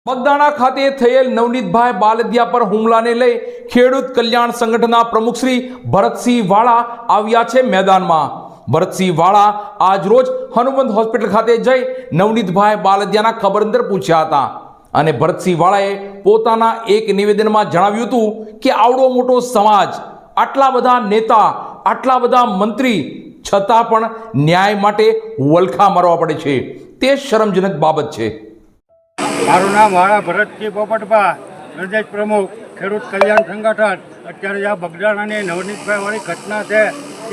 બગદાણા ખાતે થયેલ નવનીતભાઈ બાલદિયા પર હુમલાને લઈ ખેડૂત કલ્યાણ સંગઠનના પ્રમુખ શ્રી ભરતસિંહ વાળા આવ્યા છે મેદાનમાં। ભરતસિંહ વાળા આજ રોજ હનુમંત હોસ્પિટલ ખાતે જઈ નવનીતભાઈ બાલદિયાના ખબરઅંતર પૂછ્યા હતા અને ભરતસિંહ વાળાએ પોતાના એક નિવેદનમાં જણાવ્યું હતું કે આવડો મોટો સમાજ, આટલા બધા નેતા, આટલા બધા મંત્રી છતાં પણ ન્યાય માટે વલખા મારવા પડે છે, તે શરમજનક બાબત છે। મારું નામ વાળા ભરતસિંહ પોપટભા, પ્રદેશ પ્રમુખ ખેડૂત કલ્યાણ સંગઠન। અત્યારે આ બગદાણાની નવનીતભાઈ વાળી ઘટના છે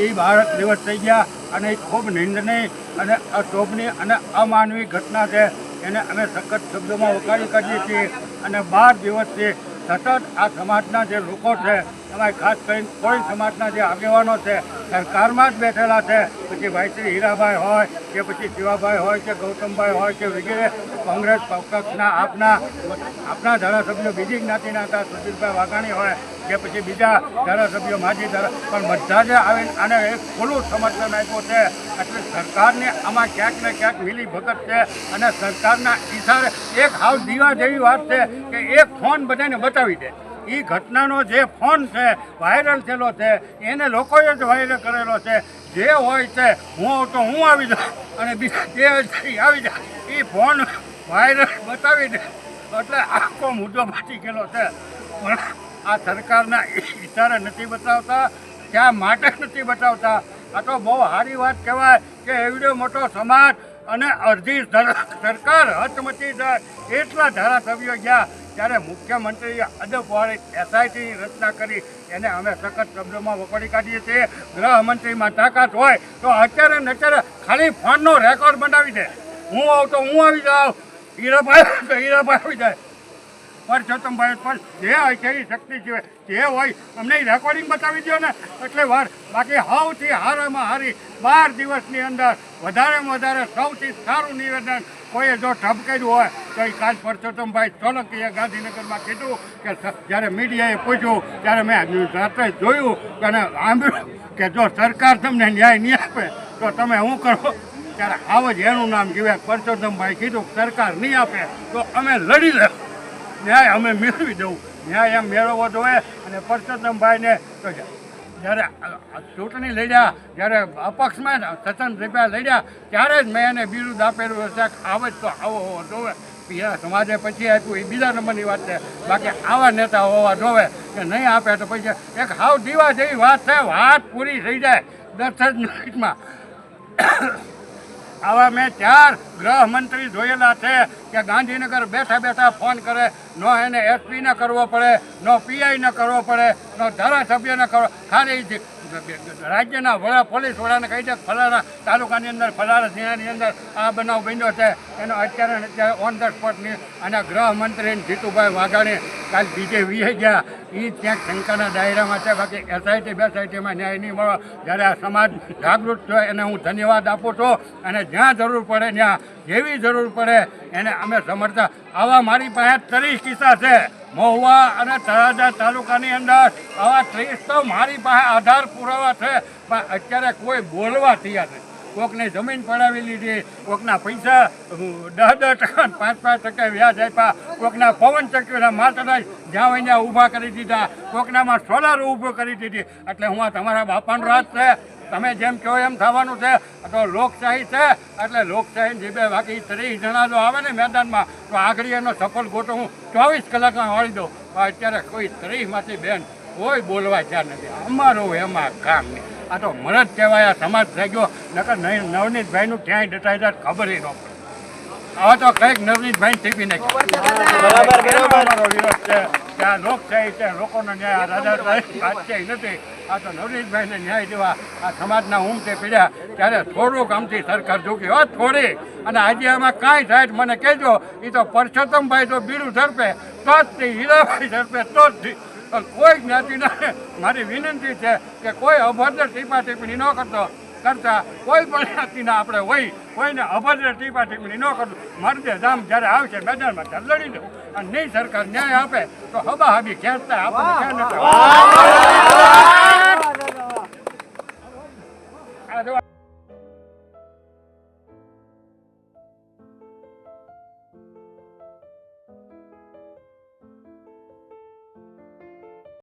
એ 12 દિવસ થઈ ગયા અને એ ખૂબ નિંદનીય અને અશોભનીય અને અમાનવીય ઘટના છે। એને અમે સખત શબ્દોમાં વખાણી કાઢીએ છીએ અને 12 દિવસથી સતત આ સમાજના જે લોકો છે, એમાં ખાસ કરીને કોઈ સમાજના જે આગેવાનો છે સરકારમાં જ બેઠેલા છે, પછી ભાઈશ્રી હીરાભાઈ હોય કે પછી શિવાભાઈ હોય કે ગૌતમભાઈ હોય કે વગેરે કોંગ્રેસ પક્ષના આપના ધારાસભ્યો બીજી જ્ઞાતિના હતા, સુધીરભાઈ વાઘાણી હોય કે પછી બીજા ધારાસભ્યો માજી પણ બધા જ આવીને આને એક ખુલ્લું સમર્થન આપ્યું છે। એટલે સરકારને આમાં ક્યાંક ને ક્યાંક મિલી ભગત છે અને સરકારના ઈશારે એક હાવ દીવા જેવી વાત છે કે એક ફોન બધાને બતાવી દે। એ ઘટનાનો જે ફોન છે વાયરલ થયેલો છે એને લોકોએ જ વાયરલ કરેલો છે। જે હોય છે હું તો હું આવી જાઉં અને બીજા જે આવી જાય એ ફોન વાયરલ બતાવી દે એટલે આખો મુદ્દો બચી ગયેલો છે। પણ આ સરકારના ઈશારે નથી બતાવતા, ક્યાં માટે નથી બતાવતા। આ તો બહુ સારી વાત કહેવાય કે એવડો મોટો સમાજ અને અડધી સરકાર હચમચી જાય એટલા ધારાસભ્યો ગયા, ત્યારે મુખ્યમંત્રીએ અદબવાળી એસઆઈટીની રચના કરી એને અમે સખત શબ્દોમાં વખોડી કાઢીએ છીએ। ગૃહમંત્રીમાં તાકાત હોય તો અત્યારે ને અત્યારે ખાલી ફોનનો રેકોર્ડ બનાવી દે, હું આવું તો હું આવી જાઉં, હીરાભાઈ તો હીરાભાઈ આવી જાય, પરસોત્તમભાઈ પણ જે હોય તેવી શક્તિ છે, જે હોય અમને રેકોર્ડિંગ બતાવી દો ને એટલે વાર। બાકી સૌથી હારામાં હારી 12 દિવસની અંદર વધારેમાં વધારે સૌથી સારું નિવેદન કોઈએ જો ઠપકેલું હોય તો એ કાલ પરસોત્તમભાઈ સોલંકીએ ગાંધીનગરમાં કીધું કે જ્યારે મીડિયાએ પૂછ્યું ત્યારે મેં રાત્રે જોયું અને સાંભળ્યું કે જો સરકાર તમને ન્યાય નહીં આપે તો તમે શું કરો, ત્યારે આવ જ એનું નામ કહેવાય। પરસોત્તમભાઈ કીધું સરકાર નહીં આપે તો અમે લડી લે, ન્યાય અમે મેળવી દઉં, ન્યાય એમ મેળવવો જોઈએ। અને પરસોત્તમભાઈને તો જ્યારે ચૂંટણી લડ્યા, જ્યારે અપક્ષમાં સતન રૂપિયા લડ્યા ત્યારે જ મેં એને બિરુદ આપેલું હશે, આવે જ તો આવો હોવો જોવે। સમાજે પછી આપ્યું એ બીજા નંબરની વાત છે, બાકી આવા નેતા હોવા જોવે કે નહીં આપે તો પછી એક હાવ દીવા જેવી વાત છે, વાત પૂરી થઈ જાય 10 મિનિટમાં। આવા મેં 4 ગૃહમંત્રી જોયેલા છે કે ગાંધીનગર બેઠા બેઠા ફોન કરે, ન એને એસપીને કરવો પડે, ન પીઆઈને કરવો પડે, ન ધારાસભ્યને કરવો, ખાલી રાજ્યના વડા પોલીસ વડાને કહી દે ફલાણા તાલુકાની અંદર ફલાણા જિલ્લાની અંદર આ બનાવ બન્યો છે, એનો અત્યારે ઓન ધ સ્પોટની અને ગૃહમંત્રી જીતુભાઈ વાઘાણી કાલ બીજે વી ગયા, એ ક્યાંક શંકાના દાયરામાં છે, બાકી એસઆઈટી બેસઆઈટીમાં ન્યાય નહીં મળે। જ્યારે આ સમાજ જાગૃત છે એને હું ધન્યવાદ આપું છું અને જ્યાં જરૂર પડે ત્યાં જેવી જરૂર પડે એને અમે સમર્થન। આવા મારી પાસે 30 કિસ્સા છે મહુવા અને તળાજા તાલુકાની અંદર, આવા 30 તો મારી પાસે આધાર પુરાવા છે, પણ અત્યારે કોઈ બોલવા તૈયાર નથી। કોકને જમીન પડાવી લીધી, કોકના પૈસા 10% 5% વ્યાજ આપ્યા, કોકના પવન ચક્કીઓના માથડા જ્યાં હોય ત્યાં ઊભા કરી દીધા, કોકનામાં સોલાર ઊભો કરી દીધી। એટલે હું આ તમારા બાપાનો રાજ છે, તમે જેમ કહો એમ થવાનું છે। તો લોકશાહી છે એટલે લોકશાહી જીબે, બાકી 30 જણા જો આવે ને મેદાનમાં તો આગળ એનો સફળ ગોટો હું 24 કલાકમાં વાળી દઉં। અત્યારે કોઈ 30માંથી બેન કોઈ બોલવા જ્યાં નથી, અમારું એમાં કામ નહીં। આ તો મરદ કહેવાય, આ સમાજ થઈ ગયો, નકર નવનીતભાઈનું ક્યાંય ડટાઈ ખબર ન પડે। હવે તો કંઈક નવનીતભાઈ ટીપી નાખ્યો, વિરોધ છે કે આ લોકશાહી છે, લોકોનો ન્યાય, રાજા રાજશાહી નથી। આ તો નવનીતભાઈને ન્યાય દેવા આ સમાજના ઉમટે પીડ્યા ત્યારે થોડુંક આમથી સરકાર ઝૂકી હોત થોડી, અને આજે આમાં કાંઈ થાય મને કહેજો। એ તો પરસોત્તમભાઈ જો બીડું ઝડપે તો જ થી, હીરાભાઈ ઝડપે તો જ થી। કોઈ જ્ઞાતિના મારી વિનંતી છે કે કોઈ અભદ્ર ટીપા ટિપ્પણી ન કરતા કોઈ પણ જ્ઞાતિના આપણે હોય કોઈને અભદ્ર ટીપા ટિપ્પણી ન કરતું, મરદે દામ જ્યારે આવશે મેદાનમાં ત્યારે લડી દઉં। અને નહીં સરકાર ન્યાય આપે તો હબા હબી ખેંચતા આપણને ક્યાં નથી।